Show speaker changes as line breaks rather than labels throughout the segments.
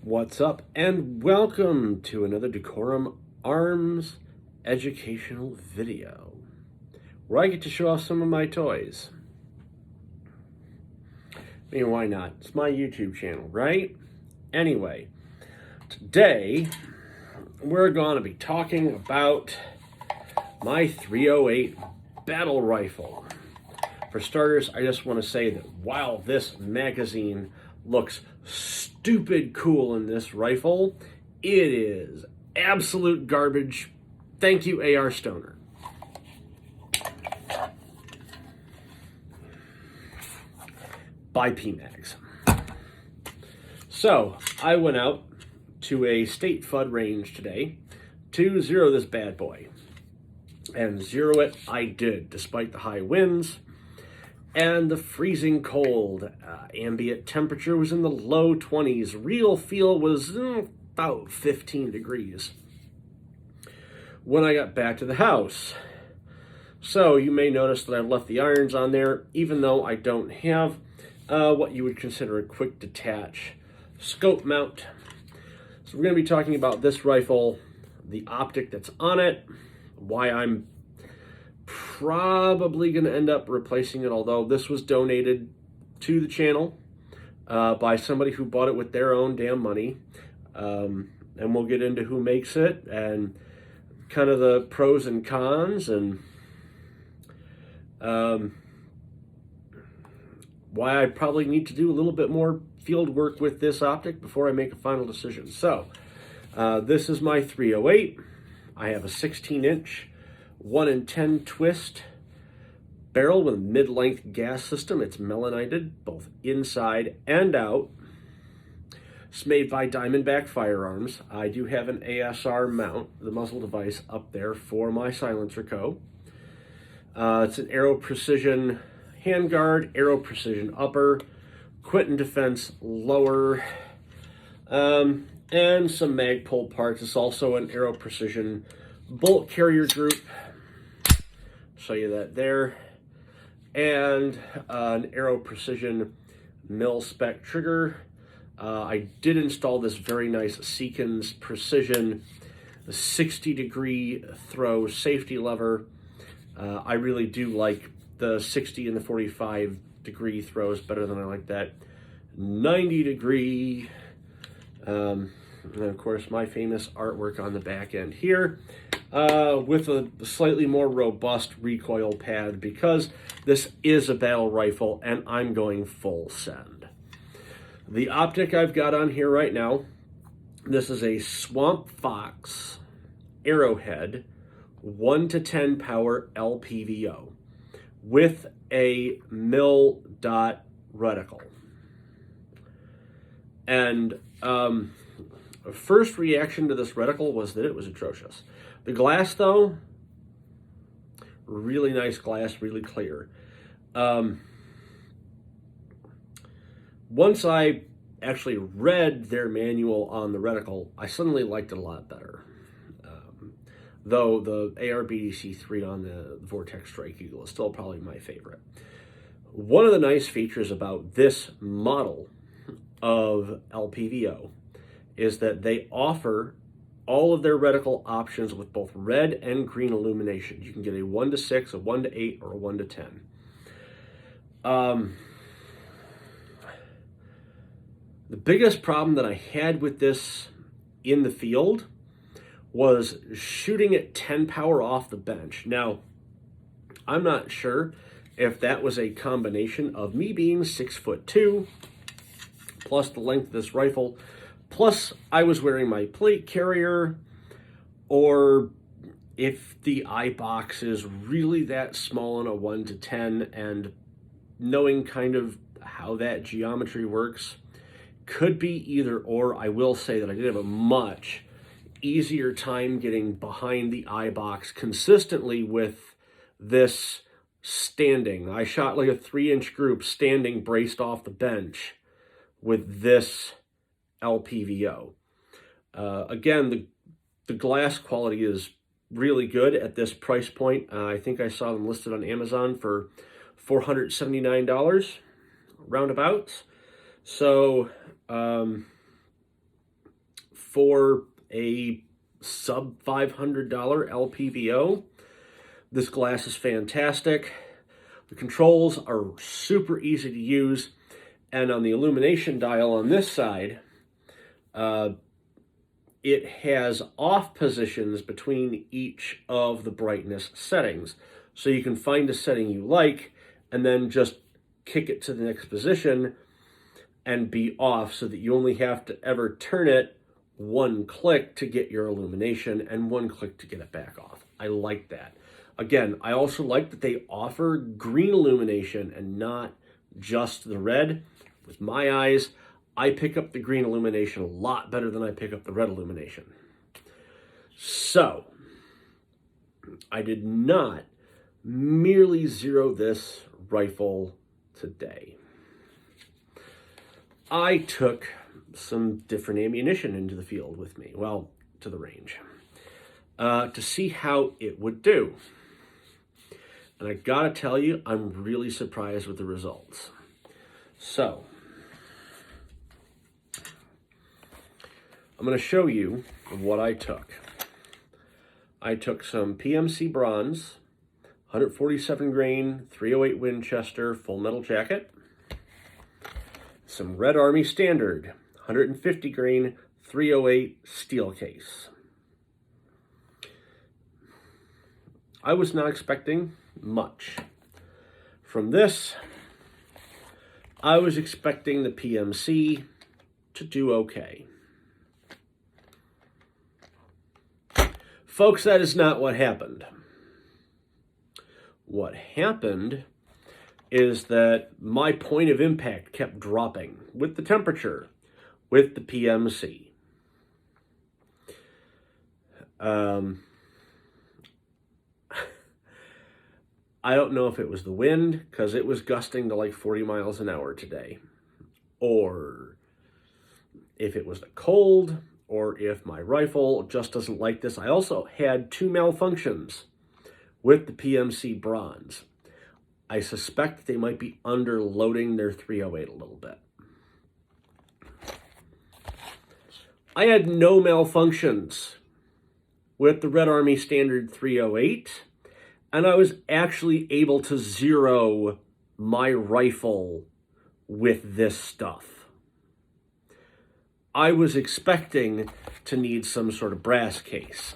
What's up, and welcome to another Decorum Arms educational video where I get to show off some of my toys. I mean, why not? It's my YouTube channel, right? Anyway, today we're going to be talking about my 308 battle rifle. For starters, I just want to say that while this magazine looks stupid cool in this rifle, it is absolute garbage. Thank you, A.R. Stoner. By PMags. So, I went out to a state FUD range today to zero this bad boy. And zero it I did, despite the high winds and the freezing cold. Ambient temperature was in the low 20s. Real feel was about 15 degrees when I got back to the house. So you may notice that I've left the irons on there, even though I don't have what you would consider a quick detach scope mount. So we're going to be talking about this rifle, the optic that's on it, why I'm probably going to end up replacing it, although this was donated to the channel by somebody who bought it with their own damn money. And we'll get into who makes it and kind of the pros and cons and why I probably need to do a little bit more field work with this optic before I make a final decision. So this is my 308. I have a 16-inch 1 in 10 twist barrel with a mid-length gas system. It's melanited both inside and out. It's made by Diamondback Firearms. I do have an ASR mount, the muzzle device, up there for my silencer co. It's an Aero Precision handguard, Aero Precision upper, Quinton Defense lower, and some Magpul parts. It's also an Aero Precision bolt carrier group. Show you that there. And an Aero Precision mil-spec trigger. I did install this very nice Seekins Precision 60-degree throw safety lever. I really do like the 60 and the 45-degree throws better than I like that 90-degree. And of course, my famous artwork on the back end here with a slightly more robust recoil pad because this is a battle rifle and I'm going full send. The optic I've got on here right now, this is a Swamp Fox Arrowhead 1 to 10 power LPVO with a mil dot reticle. And first reaction to this reticle was that it was atrocious. The glass, though, really nice glass, really clear. Once I actually read their manual on the reticle, I suddenly liked it a lot better. Though the AR-BDC-3 on the Vortex Strike Eagle is still probably my favorite. One of the nice features about this model of LPVO is that they offer all of their reticle options with both red and green illumination. You can get a 1 to 6, a 1 to 8, or a 1 to 10. The biggest problem that I had with this in the field was shooting at 10 power off the bench. Now, I'm not sure if that was a combination of me being 6'2", plus the length of this rifle, plus I was wearing my plate carrier, or if the eye box is really that small in a 1 to 10, and knowing kind of how that geometry works, could be either or. I will say that I did have a much easier time getting behind the eye box consistently with this standing. I shot like a 3-inch group standing braced off the bench with this LPVO. Again, the glass quality is really good at this price point. I think I saw them listed on Amazon for $479 roundabouts. So for a sub $500 LPVO. This glass is fantastic. The controls are super easy to use. And on the illumination dial on this side, it has off positions between each of the brightness settings. So you can find a setting you like and then just kick it to the next position and be off, so that you only have to ever turn it one click to get your illumination and one click to get it back off. I like that. Again, I also like that they offer green illumination and not just the red. With my eyes, I pick up the green illumination a lot better than I pick up the red illumination. So, I did not merely zero this rifle today. I took some different ammunition into the field with me, well, to the range, to see how it would do. And I gotta tell you, I'm really surprised with the results. So, I'm gonna show you what I took. I took some PMC bronze, 147 grain, 308 Winchester full metal jacket, some Red Army Standard, 150 grain, 308 steel case. I was not expecting much. From this, I was expecting the PMC to do okay. Folks, that is not what happened. What happened is that my point of impact kept dropping with the temperature, with the PMC. I don't know if it was the wind, because it was gusting to like 40 miles an hour today, or if it was the cold, or if my rifle just doesn't like this. I also had 2 malfunctions with the PMC bronze. I suspect they might be underloading their 308 a little bit. I had no malfunctions with the Red Army Standard 308, and I was actually able to zero my rifle with this stuff. I was expecting to need some sort of brass case.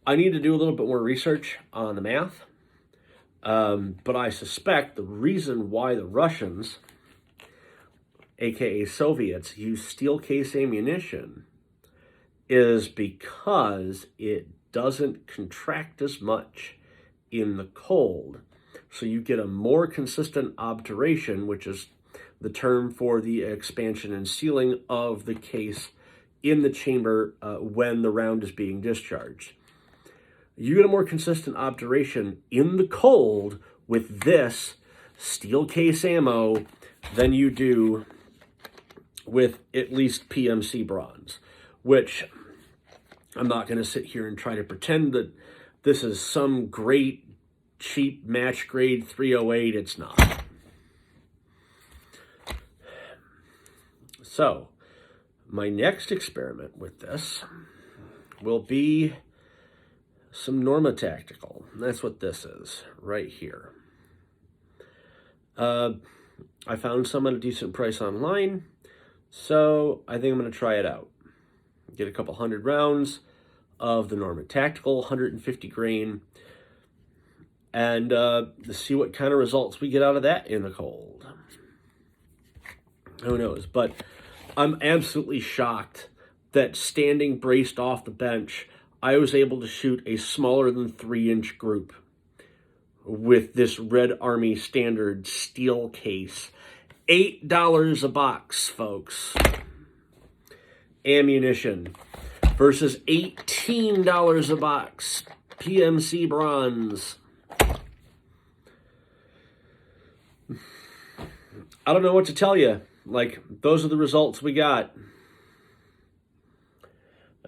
I need to do a little bit more research on the math, but I suspect the reason why the Russians, aka Soviets, use steel case ammunition is because it doesn't contract as much in the cold. So you get a more consistent obturation, which is the term for the expansion and sealing of the case in the chamber when the round is being discharged. You get a more consistent obturation in the cold with this steel case ammo than you do with at least PMC bronze, which I'm not going to sit here and try to pretend that this is some great, cheap, match grade 308. It's not. So, my next experiment with this will be some Norma Tactical. That's what this is right here. I found some at a decent price online, so I think I'm going to try it out. Get a couple hundred rounds of the Norma Tactical, 150 grain, and see what kind of results we get out of that in the cold. Who knows? But I'm absolutely shocked that standing braced off the bench, I was able to shoot a smaller than 3-inch group with this Red Army Standard steel case. $8 a box, folks. Ammunition versus $18 a box. PMC bronze. I don't know what to tell you. Like, those are the results we got.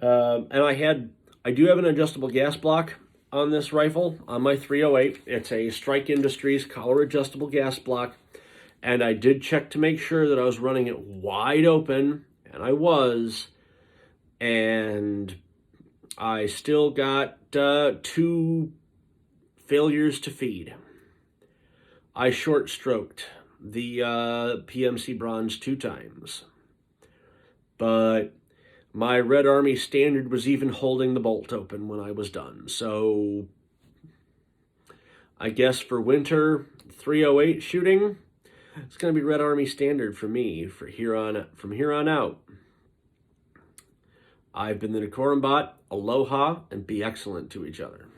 And I do have an adjustable gas block on this rifle, on my 308. It's a Strike Industries collar adjustable gas block. And I did check to make sure that I was running it wide open, and I was. And I still got 2 failures to feed. I short stroked the PMC bronze 2 times. But my Red Army standard was even holding the bolt open when I was done. So I guess for winter 308 shooting, it's going to be Red Army standard for me from here on out. I've been the Decorum Bot. Aloha, and be excellent to each other.